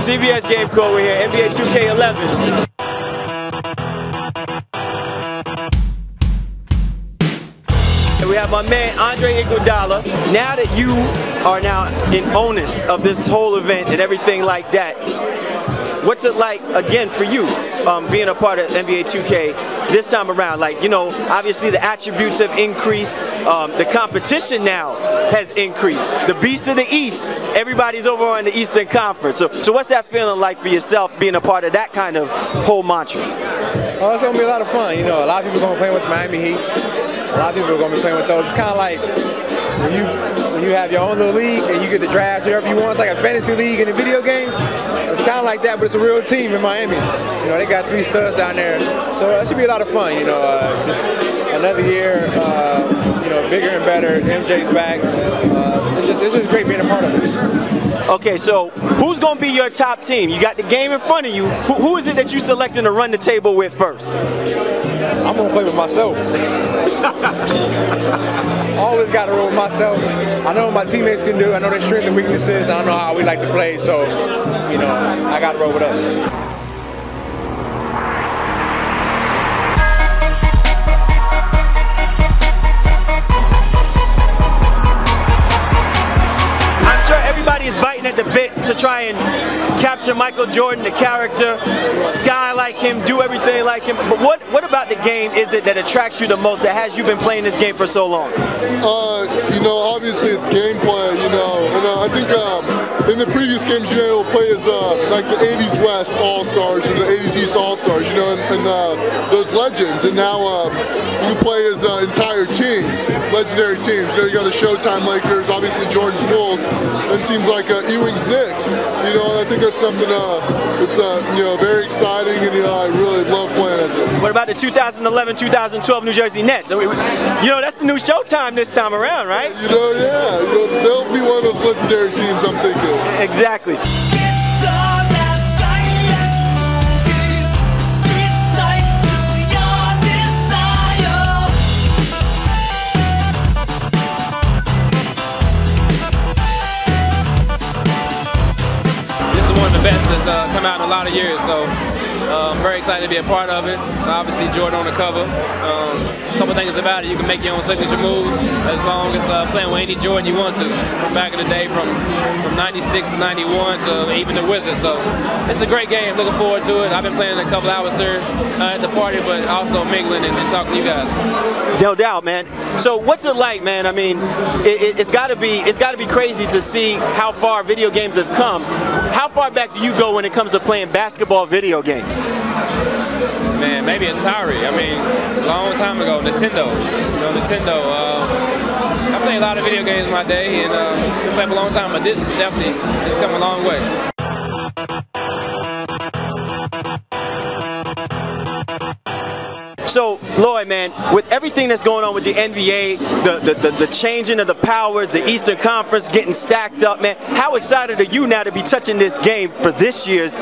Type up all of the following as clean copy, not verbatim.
CBS GameCore, we're here, NBA 2K11. We have my man Iguodala. Now that you are now in onus of this whole event and everything like that, what's it like again for you being a part of NBA 2K this time around? Like, you know, obviously the attributes have increased, the competition now has increased. The Beast of the East, everybody's over on the Eastern Conference. So what's that feeling like for yourself being a part of that kind of whole mantra? Well, it's going to be a lot of fun. You know, a lot of people are going to play with the Miami Heat. A lot of people are going to be playing with those. It's kind of like when you have your own little league and you get to draft whoever you want. It's like a fantasy league in a video game. It's kind of like that, but it's a real team in Miami. You know, they got 3 studs down there. So it should be a lot of fun, you know. Just another year, you know, bigger and better. MJ's back. It's just great being a part of it. Okay, so who's going to be your top team? You got the game in front of you. Who is it that you selecting to run the table with first? I'm going to play with myself. Always got to roll with myself. I know what my teammates can do. I know their strengths and weaknesses. I don't know how we like to play, so, you know, I got to roll with us. Everybody is biting at the bit to try and capture Michael Jordan, the character, sky like him, do everything like him. But what about the game is it that attracts you the most, that has you been playing this game for so long? You know, obviously it's gameplay, you know, and I think in the previous games you've been able to play as like the 80s West All-Stars and the 80s East All-Stars, you know, and those legends, and now you can play as entire teams, legendary teams. You know, you got the Showtime Lakers, obviously Jordan's Bulls, and seems like Ewing's Knicks, you know, and I think that's something it's you know, very exciting, and you know, I really love playing as it. What about the 2011-2012 New Jersey Nets? You know, that's the new Showtime this time around, right? You know, yeah, you know, they'll be one of those legendary teams, I'm thinking. Exactly. Best that's come out in a lot of years, so I'm very excited to be a part of it. Obviously Jordan on the cover. A couple things about it, you can make your own signature moves as long as playing with any Jordan you want to. From back in the day, from 96 to 91 to even the Wizards. So it's a great game, looking forward to it. I've been playing a couple hours here at the party, but also mingling and talking to you guys. No doubt, man. So what's it like, man? I mean, it's got to be crazy to see how far video games have come. How far back do you go when it comes to playing basketball video games? Man, maybe Atari. I mean, a long time ago, Nintendo. You know, Nintendo. I played a lot of video games in my day, and been playing for a long time. But this is definitely, it's come a long way. So, Lloyd, man, with everything that's going on with the NBA, the changing of the powers, the Eastern Conference getting stacked up, man, how excited are you now to be touching this game for this year's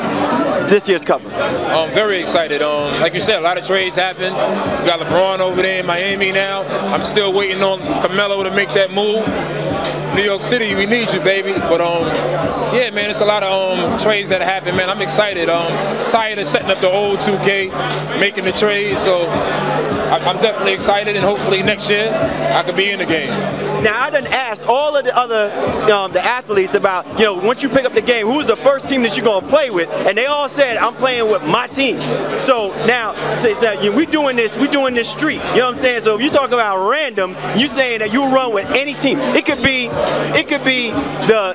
cover? I'm very excited. Like you said, a lot of trades happened. We got LeBron over there in Miami now. I'm still waiting on Carmelo to make that move. New York City, we need you, baby. But yeah, man, it's a lot of trades that happen, man. I'm excited. Tired of setting up the old 2K, making the trades. So I'm definitely excited, and hopefully next year I could be in the game. Now, I done asked all of the other the athletes about, you know, once you pick up the game, who's the first team that you're gonna play with, and they all said, I'm playing with my team. So now, you know, we doing this streak. You know what I'm saying? So if you're talking about random, you saying that you run with any team. It could be the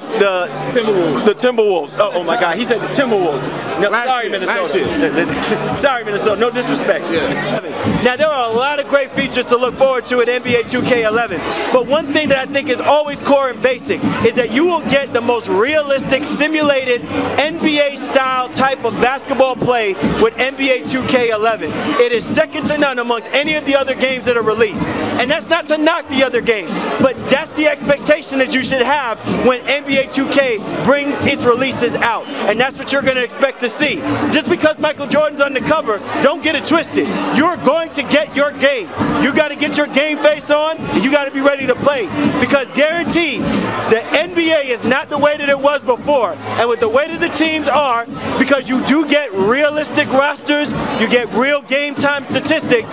Timberwolves. Oh my God, he said the Timberwolves. No, sorry, Minnesota. Sorry, Minnesota. No disrespect. Yeah. Now there are a lot of great features to look forward to at NBA 2K11, but one thing that I think is always core and basic is that you will get the most realistic, simulated NBA style type of basketball play with NBA 2K11. It is second to none amongst any of the other games that are released. And that's not to knock the other games, but that's the expectation that you should have when NBA 2K brings its releases out. And that's what you're going to expect to see. Just because Michael Jordan's on the cover, don't get it twisted. You're going to get your game. You got to get your game face on, and you got to be ready to play. game, because guaranteed the NBA is not the way that it was before. And with the way that the teams are, because you do get realistic rosters, you get real game time statistics,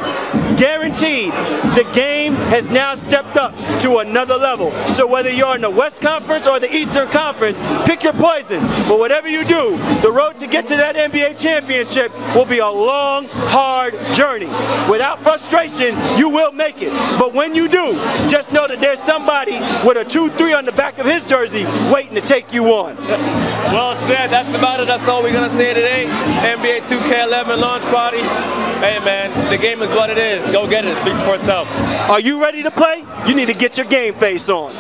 guaranteed the game has now stepped up to another level. So whether you're in the West Conference or the Eastern Conference, pick your poison. But whatever you do, the road to get to that NBA championship will be a long, hard journey. Without frustration, you will make it. But when you do, just know that there's somebody with a 2-3 on the back of his jersey waiting to take you on. Well said. That's about it. That's all we're going to say today. NBA 2K11 launch party. Hey, man, the game is what it is. Go get it. It speaks for itself. Are you ready to play? You need to get your game face on.